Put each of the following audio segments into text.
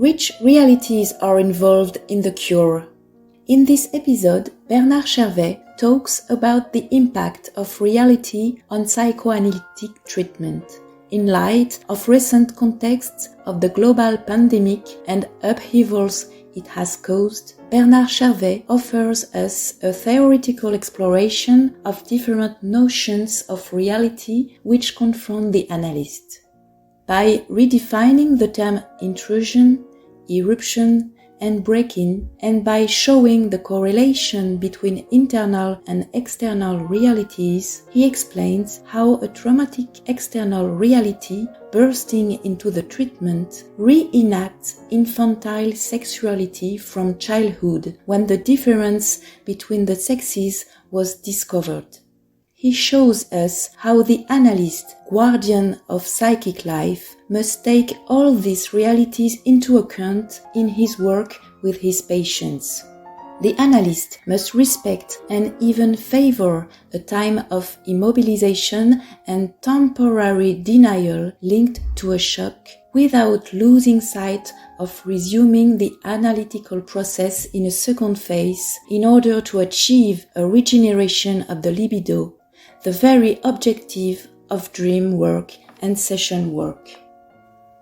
which realities are involved in the cure? In this episode, Bernard Chervet talks about the impact of reality on psychoanalytic treatment. In light of recent contexts of the global pandemic and upheavals it has caused, Bernard Chervet offers us a theoretical exploration of different notions of reality which confront the analyst. By redefining the term intrusion, irruption, and break-in, and by showing the correlation between internal and external realities, he explains how a traumatic external reality bursting into the treatment reenacts infantile sexuality from childhood when the difference between the sexes was discovered. He shows us how the analyst, guardian of psychic life, must take all these realities into account in his work with his patients. The analyst must respect and even favor a time of immobilization and temporary denial linked to a shock, without losing sight of resuming the analytical process in a second phase in order to achieve a regeneration of the libido, the very objective of dream work and session work.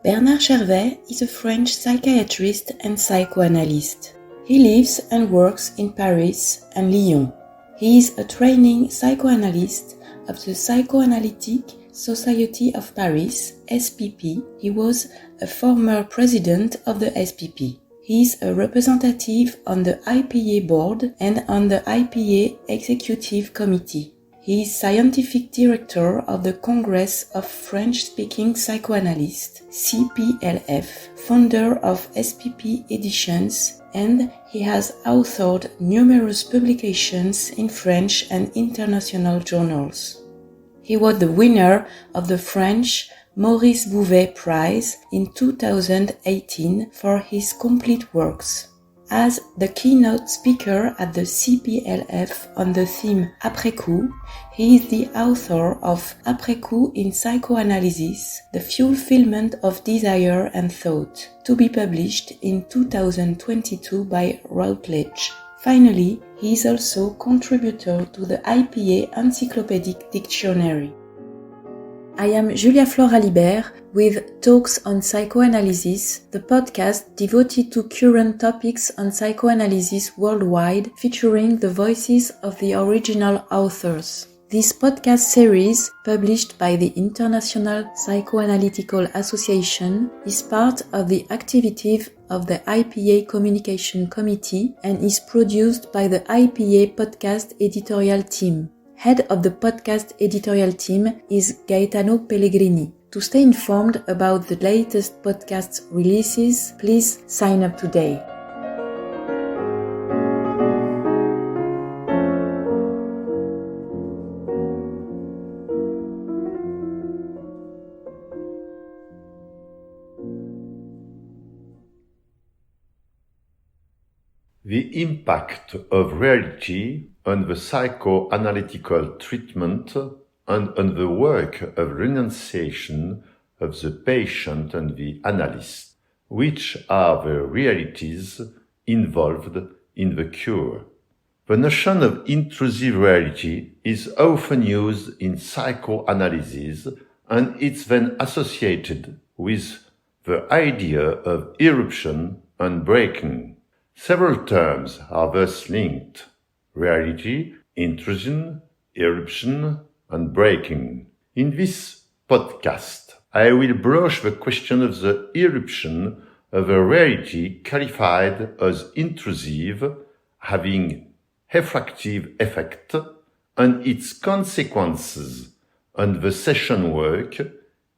Bernard Chervet is a French psychiatrist and psychoanalyst. He lives and works in Paris and Lyon. He is a training psychoanalyst of the Psychoanalytic Society of Paris, SPP. He was a former president of the SPP. He is a representative on the IPA board and on the IPA executive committee. He is scientific director of the Congress of French-Speaking Psychoanalysts, CPLF, founder of SPP Editions, and he has authored numerous publications in French and international journals. He was the winner of the French Maurice Bouvet Prize in 2018 for his complete works. As the keynote speaker at the CPLF on the theme Après coup, he is the author of Après coup in Psychoanalysis, the fulfillment of desire and thought, to be published in 2022 by Routledge. Finally, he is also contributor to the IPA Encyclopedic Dictionary. I am Julia Flora Libert with Talks on Psychoanalysis, the podcast devoted to current topics on psychoanalysis worldwide, featuring the voices of the original authors. This podcast series, published by the International Psychoanalytical Association, is part of the activities of the IPA Communication Committee and is produced by the IPA Podcast Editorial Team. Head of the podcast editorial team is Gaetano Pellegrini. To stay informed about the latest podcast releases, please sign up today. The impact of reality on the psychoanalytical treatment and on the work of renunciation of the patient and the analyst, which are the realities involved in the cure. The notion of intrusive reality is often used in psychoanalysis, and it's then associated with the idea of irruption and breaking. Several terms are thus linked: reality, intrusion, irruption, and breaking. In this podcast, I will broach the question of the irruption of a reality qualified as intrusive, having effective effect, and its consequences on the session work,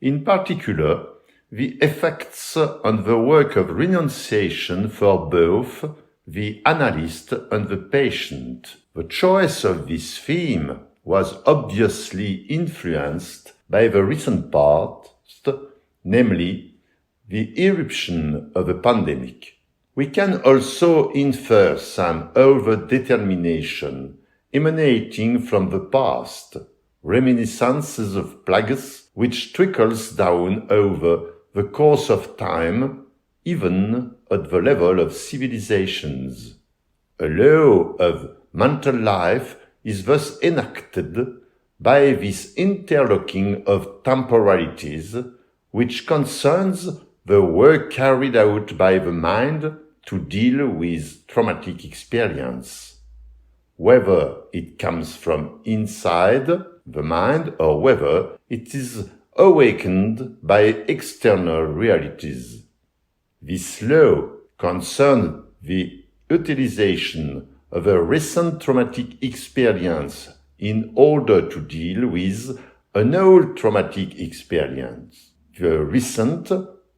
in particular, the effects on the work of renunciation for both the analyst and the patient. The choice of this theme was obviously influenced by the recent past, namely the irruption of a pandemic. We can also infer some over-determination emanating from the past, reminiscences of plagues which trickles down over the course of time even at the level of civilizations. A law of mental life is thus enacted by this interlocking of temporalities, which concerns the work carried out by the mind to deal with traumatic experience, whether it comes from inside the mind or whether it is awakened by external realities. This law concerns the utilization of a recent traumatic experience in order to deal with an old traumatic experience, the recent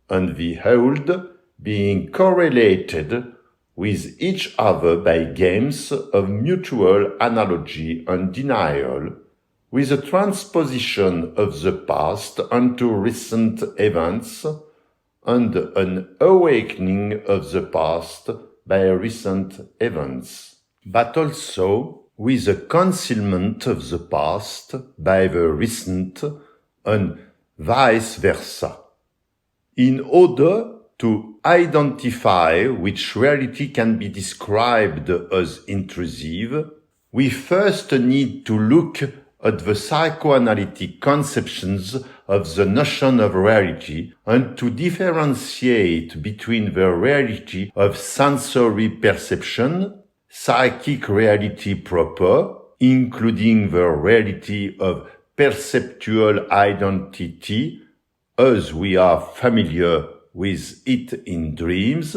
and the old being correlated with each other by games of mutual analogy and denial, with a transposition of the past onto recent events and an awakening of the past by recent events, but also with a concealment of the past by the recent and vice versa. In order to identify which reality can be described as intrusive, we first need to look at the psychoanalytic conceptions of the notion of reality and to differentiate between the reality of sensory perception, psychic reality proper, including the reality of perceptual identity as we are familiar with it in dreams,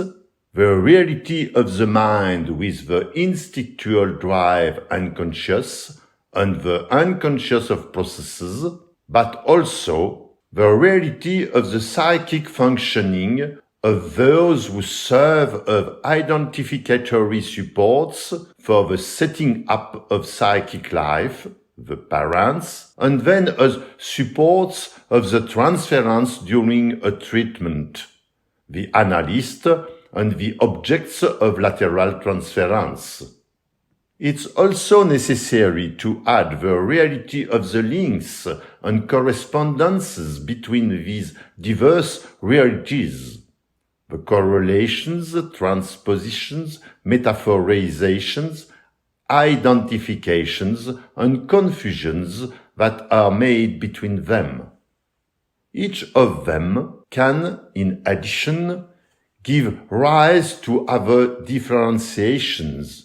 the reality of the mind with the instinctual drive unconscious and the unconscious of processes, but also the reality of the psychic functioning of those who serve as identificatory supports for the setting up of psychic life, the parents, and then as supports of the transference during a treatment, the analyst and the objects of lateral transference. It's also necessary to add the reality of the links and correspondences between these diverse realities, the correlations, transpositions, metaphorizations, identifications, and confusions that are made between them. Each of them can, in addition, give rise to other differentiations.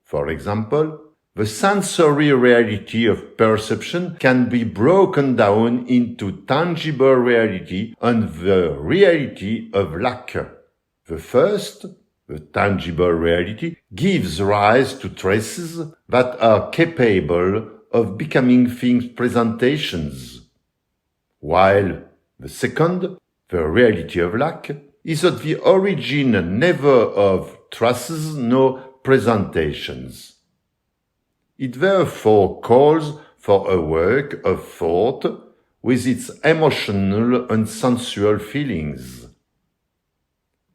For example, the sensory reality of perception can be broken down into tangible reality and the reality of lack. The first, the tangible reality, gives rise to traces that are capable of becoming things presentations, while the second, the reality of lack, is at the origin never of traces nor presentations. It therefore calls for a work of thought with its emotional and sensual feelings.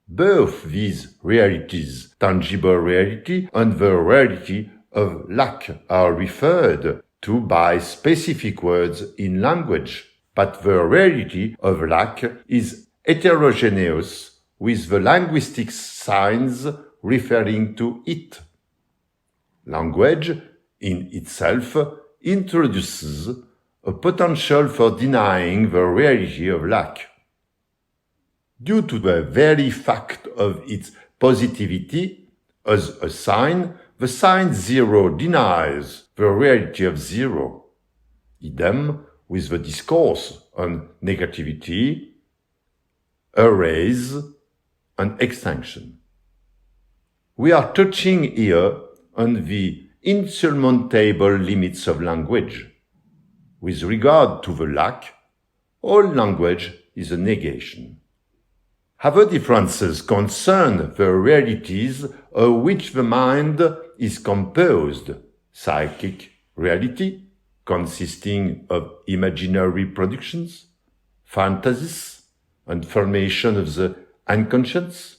Both these realities, tangible reality and the reality of lack, are referred to by specific words in language, but the reality of lack is heterogeneous with the linguistic signs referring to it. Language, in itself, introduces a potential for denying the reality of lack. Due to the very fact of its positivity as a sign, the sign zero denies the reality of zero. Idem with the discourse on negativity, erase, and extinction. We are touching here on the insurmountable limits of language. With regard to the lack, all language is a negation. Other differences concern the realities of which the mind is composed: psychic reality, consisting of imaginary productions, fantasies, and formation of the unconscious,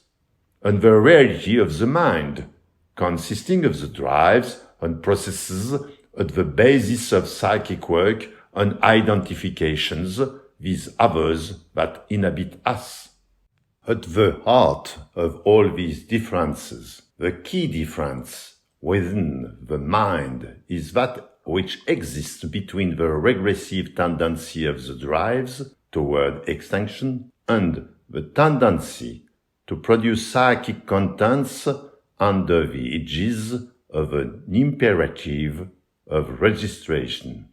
and the reality of the mind, consisting of the drives and processes at the basis of psychic work and identifications with others that inhabit us. At the heart of all these differences, the key difference within the mind is that which exists between the regressive tendency of the drives toward extinction and the tendency to produce psychic contents under the aegis of an imperative of registration.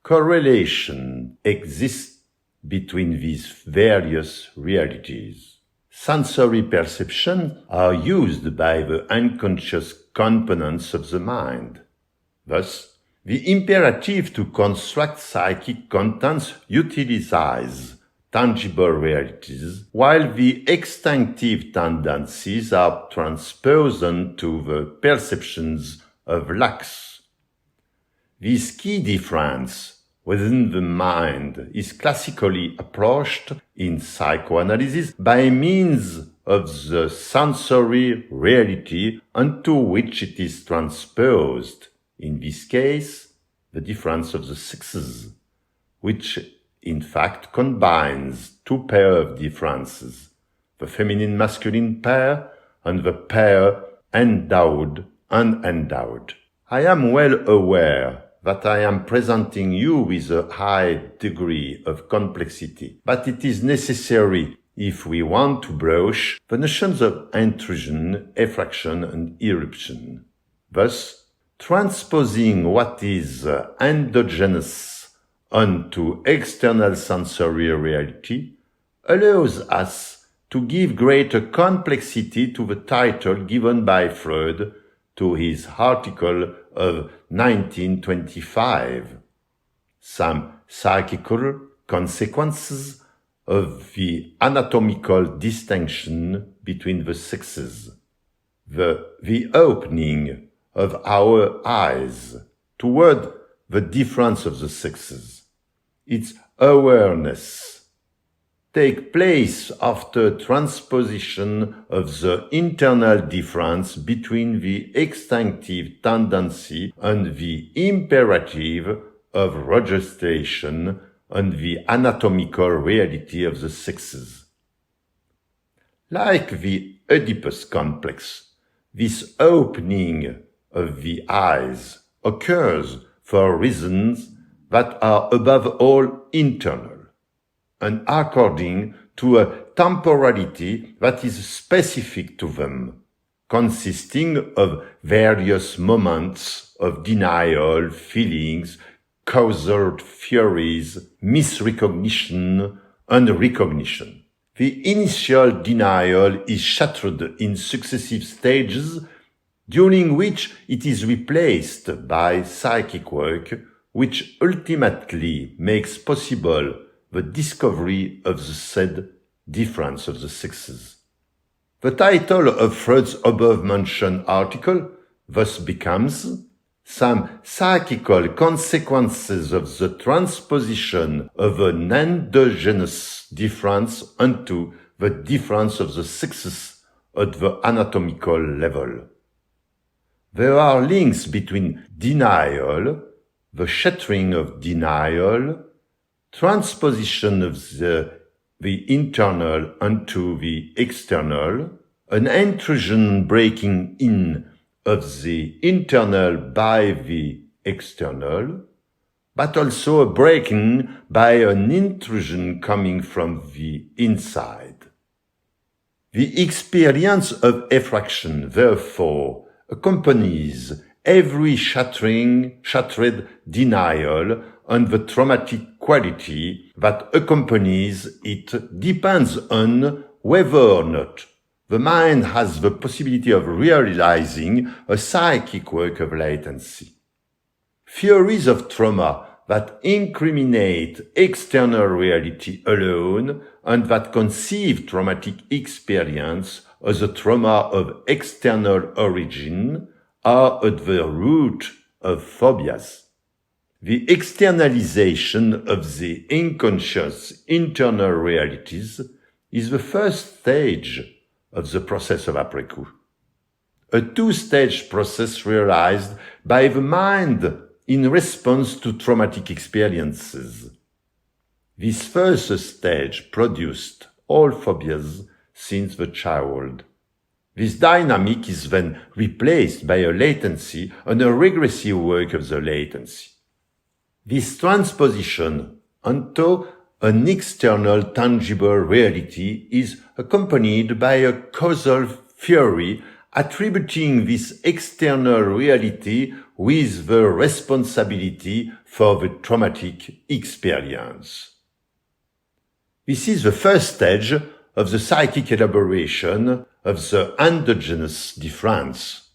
Correlation exists between these various realities. Sensory perceptions are used by the unconscious components of the mind. Thus, the imperative to construct psychic contents utilizes tangible realities, while the extinctive tendencies are transposed to the perceptions of lax. This key difference within the mind is classically approached in psychoanalysis by means of the sensory reality onto which it is transposed, in this case, the difference of the sexes, which in fact combines two pairs of differences, the feminine-masculine pair and the pair endowed-unendowed. I am well aware that I am presenting you with a high degree of complexity, but it is necessary if we want to broach the notions of intrusion, effraction, and irruption. Thus, transposing what is endogenous onto external sensory reality allows us to give greater complexity to the title given by Freud to his article of 1925, Some Psychical Consequences of the Anatomical Distinction between the Sexes. The opening of our eyes toward the difference of the sexes, its awareness, take place after transposition of the internal difference between the extinctive tendency and the imperative of registration and the anatomical reality of the sexes. Like the Oedipus complex, this opening of the eyes occurs for reasons that are above all internal, and according to a temporality that is specific to them, consisting of various moments of denial, feelings, causal theories, misrecognition, and recognition. The initial denial is shattered in successive stages, during which it is replaced by psychic work, which ultimately makes possible the discovery of the said difference of the sexes. The title of Freud's above-mentioned article thus becomes Some Psychical Consequences of the Transposition of an Endogenous Difference onto the Difference of the Sexes at the anatomical level. There are links between denial, the shattering of denial, transposition of the internal onto the external, an intrusion breaking in of the internal by the external, but also a breaking by an intrusion coming from the inside. The experience of effraction, therefore, accompanies every shattered denial, and the traumatic quality that accompanies it depends on whether or not the mind has the possibility of realizing a psychic work of latency. Theories of trauma that incriminate external reality alone and that conceive traumatic experience as a trauma of external origin are at the root of phobias. The externalization of the unconscious internal realities is the first stage of the process of après-coup, a two-stage process realized by the mind in response to traumatic experiences. This first stage produced all phobias since the childhood. This dynamic is then replaced by a latency and a regressive work of the latency. This transposition onto an external tangible reality is accompanied by a causal theory attributing this external reality with the responsibility for the traumatic experience. This is the first stage of the psychic elaboration of the endogenous difference.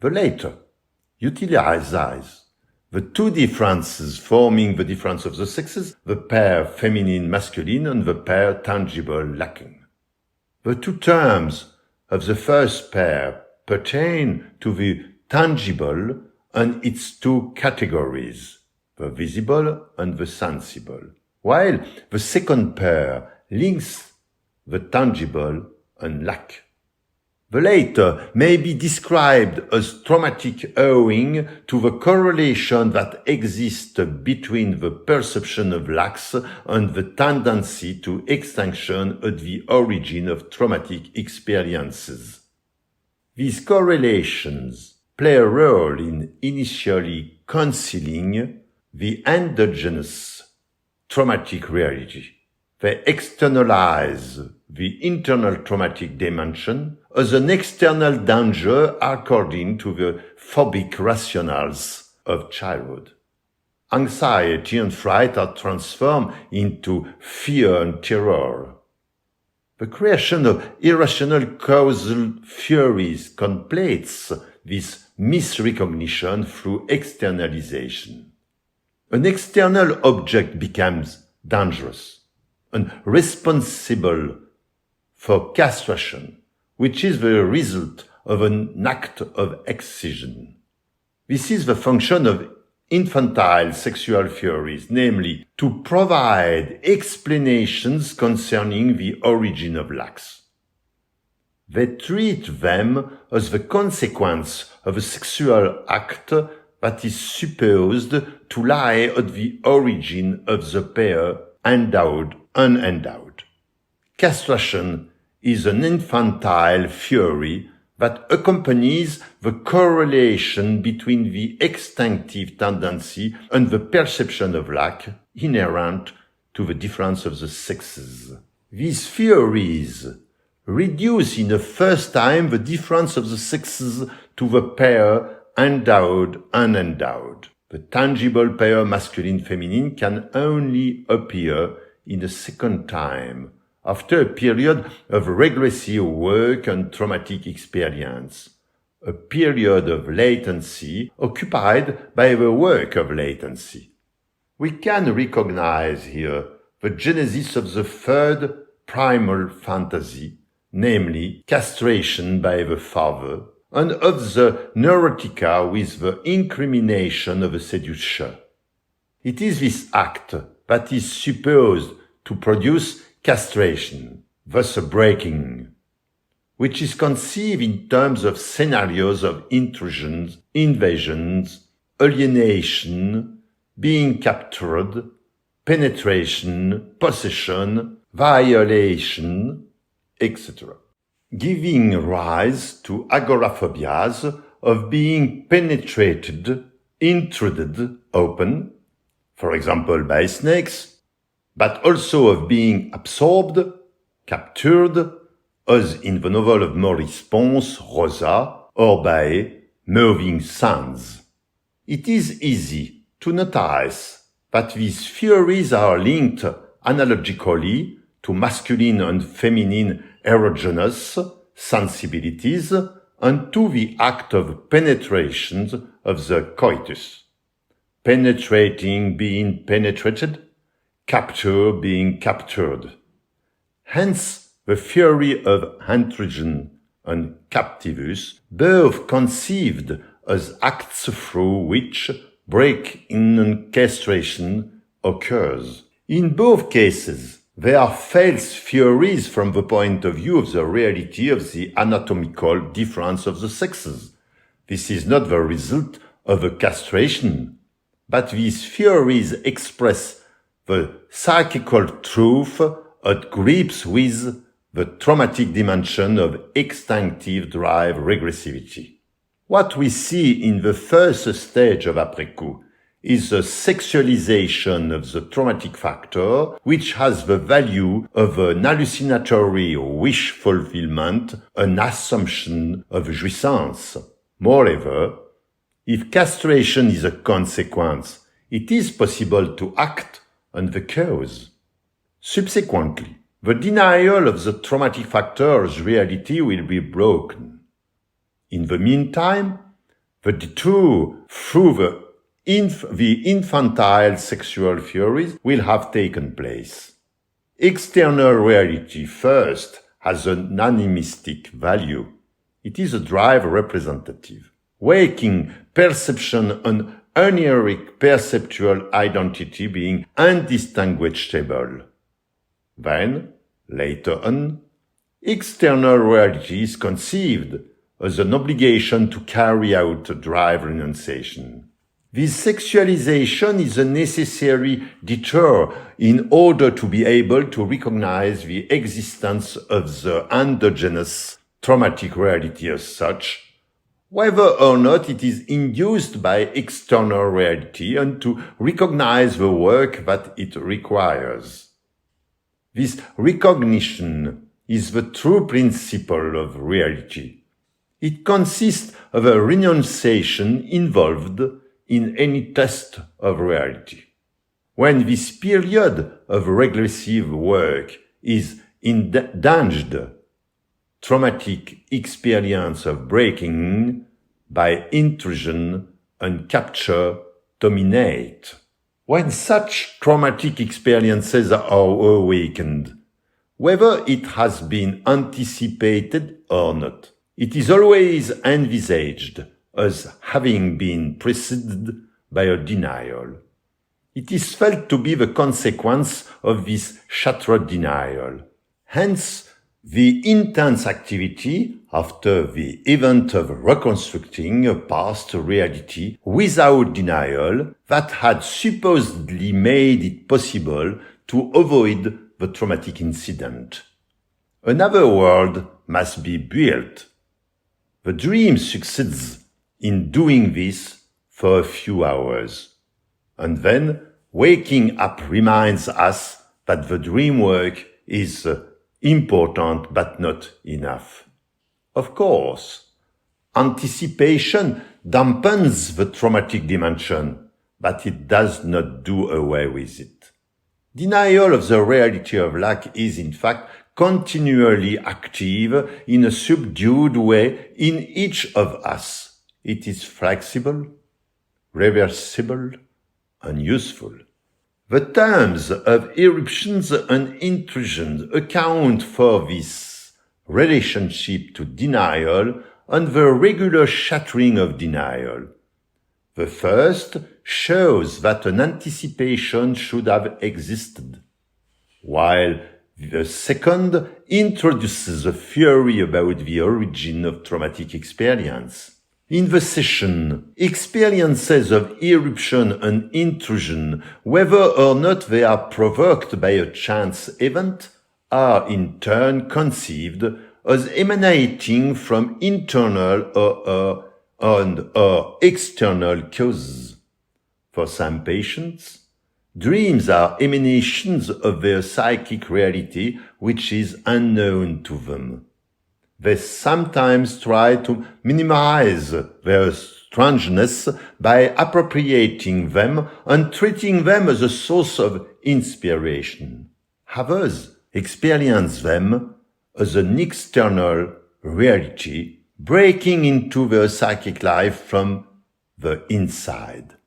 The later utilizes the two differences forming the difference of the sexes, the pair feminine-masculine and the pair tangible-lacking. The two terms of the first pair pertain to the tangible and its two categories, the visible and the sensible, while the second pair links the tangible and lack. The latter may be described as traumatic owing to the correlation that exists between the perception of lacks and the tendency to extinction at the origin of traumatic experiences. These correlations play a role in initially concealing the endogenous traumatic reality. They externalize the internal traumatic dimension as an external danger according to the phobic rationales of childhood. Anxiety and fright are transformed into fear and terror. The creation of irrational causal theories completes this misrecognition through externalization. An external object becomes dangerous and responsible for castration, which is the result of an act of excision. This is the function of infantile sexual theories, namely, to provide explanations concerning the origin of lacks. They treat them as the consequence of a sexual act that is supposed to lie at the origin of the pair endowed, unendowed. Castration is an infantile theory that accompanies the correlation between the extinctive tendency and the perception of lack inherent to the difference of the sexes. These theories reduce in the first time the difference of the sexes to the pair endowed, unendowed. The tangible pair masculine-feminine can only appear in the second time, after a period of regressive work and traumatic experience, a period of latency occupied by the work of latency. We can recognize here the genesis of the third primal fantasy, namely castration by the father, and of the neurotica with the incrimination of a seducer. It is this act that is supposed to produce castration, thus a breaking, which is conceived in terms of scenarios of intrusions, invasions, alienation, being captured, penetration, possession, violation, etc., giving rise to agoraphobias of being penetrated, intruded, open, for example by snakes, but also of being absorbed, captured, as in the novel of Maurice Ponce, Rosa, or by moving sands. It is easy to notice that these theories are linked analogically to masculine and feminine erogenous sensibilities and to the act of penetration of the coitus. Penetrating being penetrated, capture being captured. Hence, the theory of intrusion and captivus, both conceived as acts through which break-in and castration occurs. In both cases, they are false theories from the point of view of the reality of the anatomical difference of the sexes. This is not the result of a castration, but these theories express the psychical truth at grips with the traumatic dimension of extinctive drive regressivity. What we see in the first stage of après-coup is the sexualization of the traumatic factor, which has the value of an hallucinatory wish fulfillment, an assumption of jouissance. Moreover, if castration is a consequence, it is possible to act on the cause. Subsequently, the denial of the traumatic factor's reality will be broken. In the meantime, the detour through the infantile sexual theories will have taken place. External reality first has an animistic value. It is a drive representative. Waking perception and onieric perceptual identity being undistinguishable. Then, later on, external reality is conceived as an obligation to carry out a drive renunciation. This sexualization is a necessary detour in order to be able to recognize the existence of the endogenous traumatic reality as such, whether or not it is induced by external reality, and to recognize the work that it requires. This recognition is the true principle of reality. It consists of a renunciation involved in any test of reality. When this period of regressive work is endangered, traumatic experience of breaking by intrusion and capture dominate. When such traumatic experiences are awakened, whether it has been anticipated or not, it is always envisaged as having been preceded by a denial. It is felt to be the consequence of this shattered denial. Hence, the intense activity after the event of reconstructing a past reality without denial that had supposedly made it possible to avoid the traumatic incident. Another world must be built. The dream succeeds in doing this for a few hours. And then waking up reminds us that the dream work is important but not enough. Of course, anticipation dampens the traumatic dimension, but it does not do away with it. Denial of the reality of lack is in fact continually active in a subdued way in each of us. It is flexible, reversible, and useful. The terms of eruptions and intrusions account for this relationship to denial and the regular shattering of denial. The first shows that an anticipation should have existed, while the second introduces a theory about the origin of traumatic experience. In the session, experiences of eruption and intrusion, whether or not they are provoked by a chance event, are in turn conceived as emanating from internal or external causes. For some patients, dreams are emanations of their psychic reality which is unknown to them. They sometimes try to minimize their strangeness by appropriating them and treating them as a source of inspiration. Others experience them as an external reality breaking into their psychic life from the inside.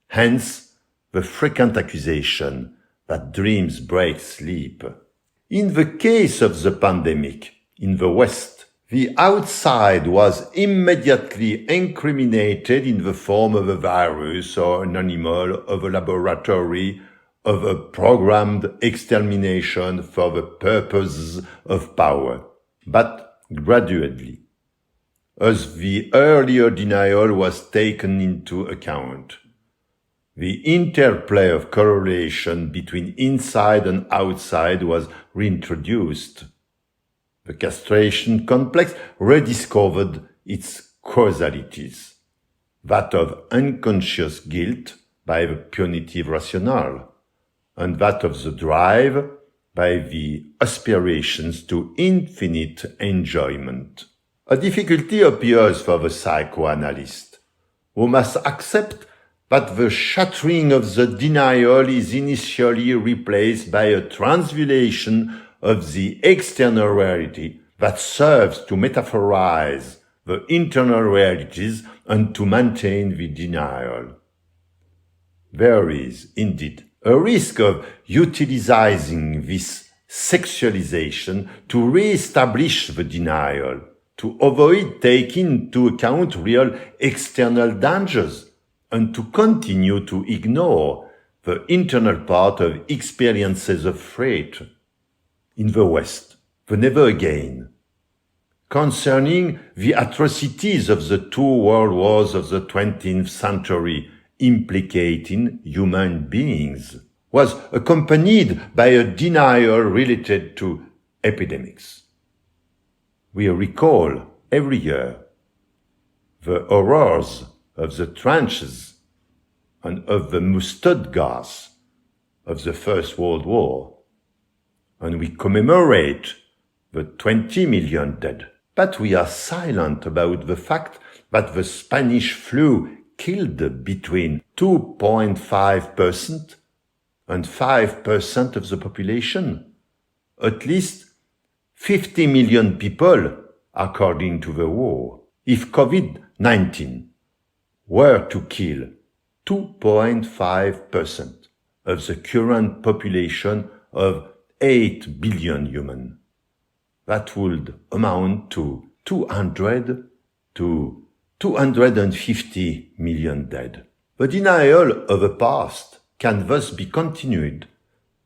Hence, the frequent accusation that dreams break sleep. In the case of the pandemic, in the West, the outside was immediately incriminated in the form of a virus or an animal, of a laboratory, of a programmed extermination for the purposes of power. But gradually, as the earlier denial was taken into account, The interplay of correlation between inside and outside was reintroduced. The castration complex rediscovered its causalities, that of unconscious guilt by the punitive rationale, and that of the drive by the aspirations to infinite enjoyment. A difficulty appears for the psychoanalyst, who must accept that the shattering of the denial is initially replaced by a transvulation of the external reality that serves to metaphorize the internal realities and to maintain the denial. There is, indeed, a risk of utilizing this sexualization to re-establish the denial, to avoid taking into account real external dangers, and to continue to ignore the internal part of experiences of fate. In the West, the never again, concerning the atrocities of the two world wars of the 20th century implicating human beings, was accompanied by a denial related to epidemics. We recall every year the horrors of the trenches and of the mustard gas of the First World War, and we commemorate the 20 million dead. But we are silent about the fact that the Spanish flu killed between 2.5% and 5% of the population, at least 50 million people, according to the war. If COVID-19 were to kill 2.5% of the current population of 8 billion humans, that would amount to 200 to 250 million dead. The denial of the past can thus be continued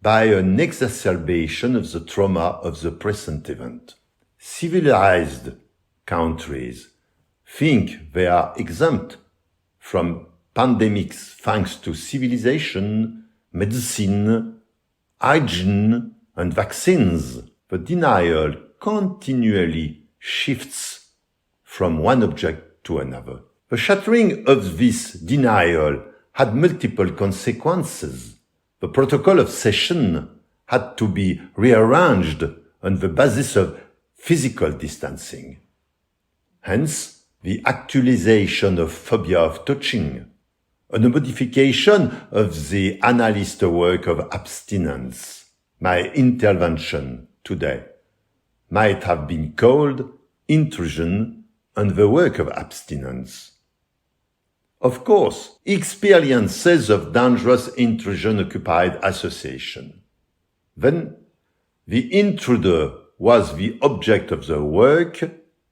by an exacerbation of the trauma of the present event. Civilized countries think they are exempt from pandemics thanks to civilization, medicine, hygiene, and vaccines. The denial continually shifts from one object to another. The shattering of this denial had multiple consequences. The protocol of session had to be rearranged on the basis of physical distancing. Hence, the actualization of phobia of touching, and a modification of the analyst work of abstinence. My intervention today might have been called intrusion on the work of abstinence. Of course, experiences of dangerous intrusion occupied association. Then, the intruder was the object of the work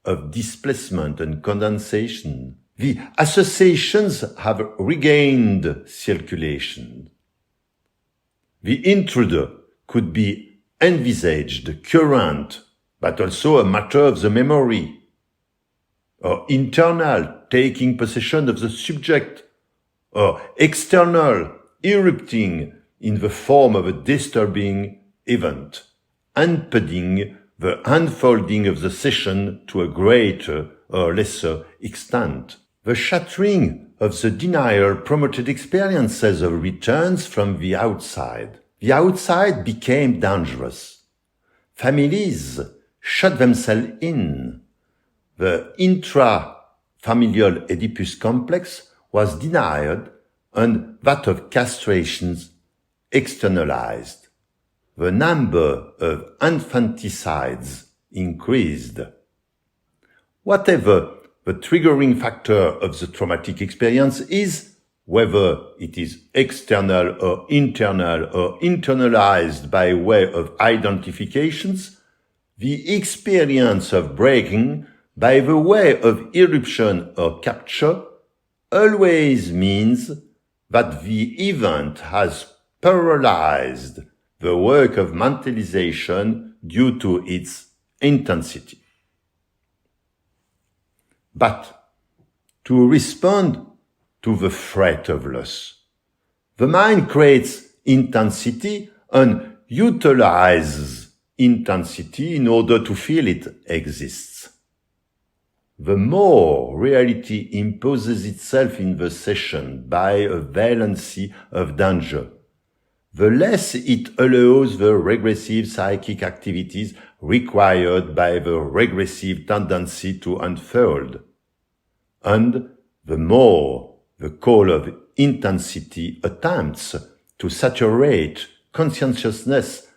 of displacement and condensation. The associations have regained circulation. The intruder could be envisaged current, but also a matter of the memory, or internal, taking possession of the subject, or external, erupting in the form of a disturbing event, impeding the unfolding of the session to a greater or lesser extent. The shattering of the denial promoted experiences of returns from the outside. The outside became dangerous. Families shut themselves in. The intra-familial Oedipus complex was denied and that of castrations externalized. The number of infanticides increased. Whatever the triggering factor of the traumatic experience is, whether it is external or internalized by way of identifications, the experience of breaking by the way of irruption or capture always means that the event has paralyzed the work of mentalization due to its intensity. But to respond to the threat of loss, The mind creates intensity and utilizes intensity in order to feel it exists. The more reality imposes itself in the session by a valency of danger, the less it allows the regressive psychic activities required by the regressive tendency to unfold, and the more the call of intensity attempts to saturate conscientiousness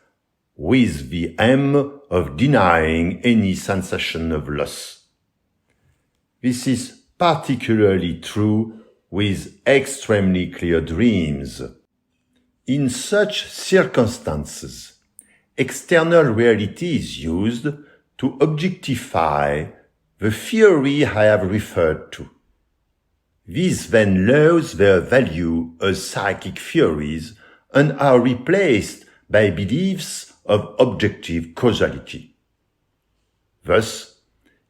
with the aim of denying any sensation of loss. This is particularly true with extremely clear dreams. In such circumstances, external reality is used to objectify the theory I have referred to. These then lose their value as psychic theories and are replaced by beliefs of objective causality. Thus,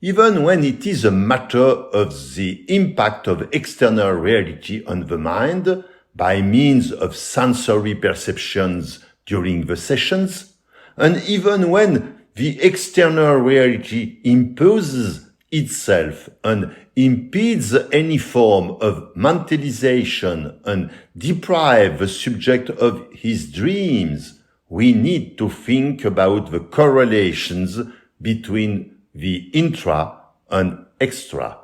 even when it is a matter of the impact of external reality on the mind by means of sensory perceptions during the sessions, and even when the external reality imposes itself and impedes any form of mentalization and deprives the subject of his dreams, we need to think about the correlations between the intra and extra.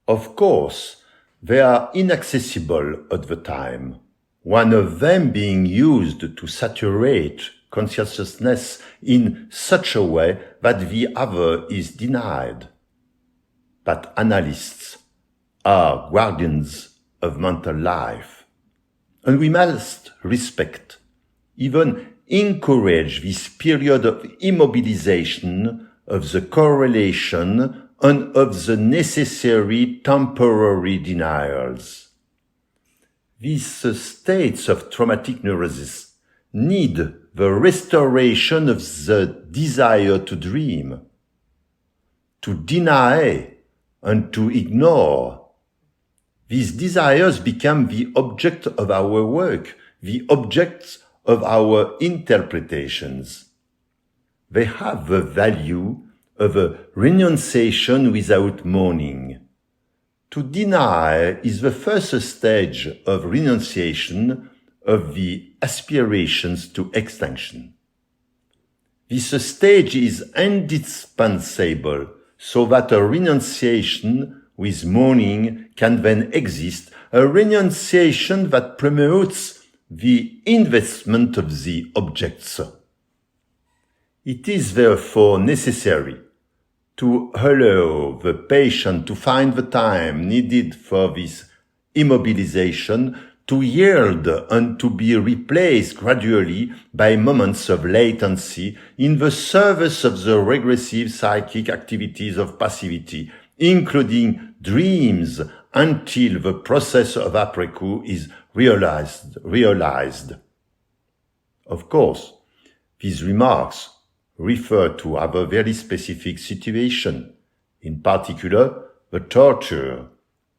Of course, they are inaccessible at the time, one of them being used to saturate consciousness in such a way that the other is denied. But analysts are guardians of mental life, and we must respect, even encourage this period of immobilization of the correlation and of the necessary temporary denials. These states of traumatic neurosis need the restoration of the desire to dream, to deny and to ignore. These desires become the object of our work, the objects of our interpretations. They have the value of a renunciation without mourning. To deny is the first stage of renunciation of the aspirations to extinction. This stage is indispensable so that a renunciation with mourning can then exist, a renunciation that promotes the investment of the objects. It is therefore necessary to allow the patient to find the time needed for this immobilization to yield and to be replaced gradually by moments of latency in the service of the regressive psychic activities of passivity, including dreams, until the process of après-coup is realized. Of course, these remarks refer to other very specific situations, in particular the torture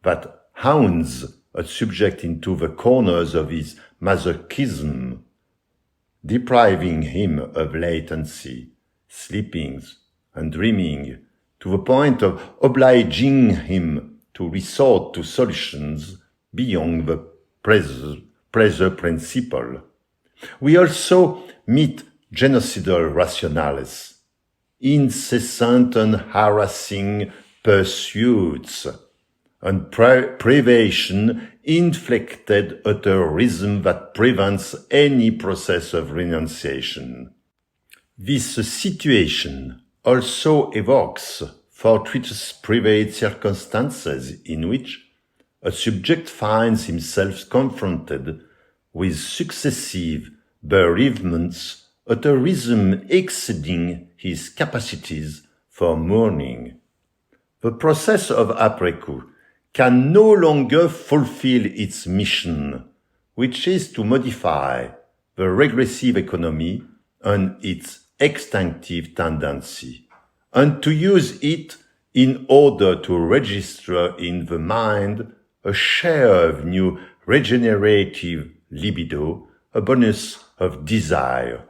that hounds a subject into the corners of his masochism, depriving him of latency, sleepings, and dreaming, to the point of obliging him to resort to solutions beyond the pleasure principle. We also meet genocidal rationales, incessant and harassing pursuits, and privation inflected at a rhythm that prevents any process of renunciation. This situation also evokes fortuitous private circumstances in which a subject finds himself confronted with successive bereavements at a rhythm exceeding his capacities for mourning. The process of après-coup can no longer fulfill its mission, which is to modify the regressive economy and its extinctive tendency, and to use it in order to register in the mind a share of new regenerative libido, a bonus of desire,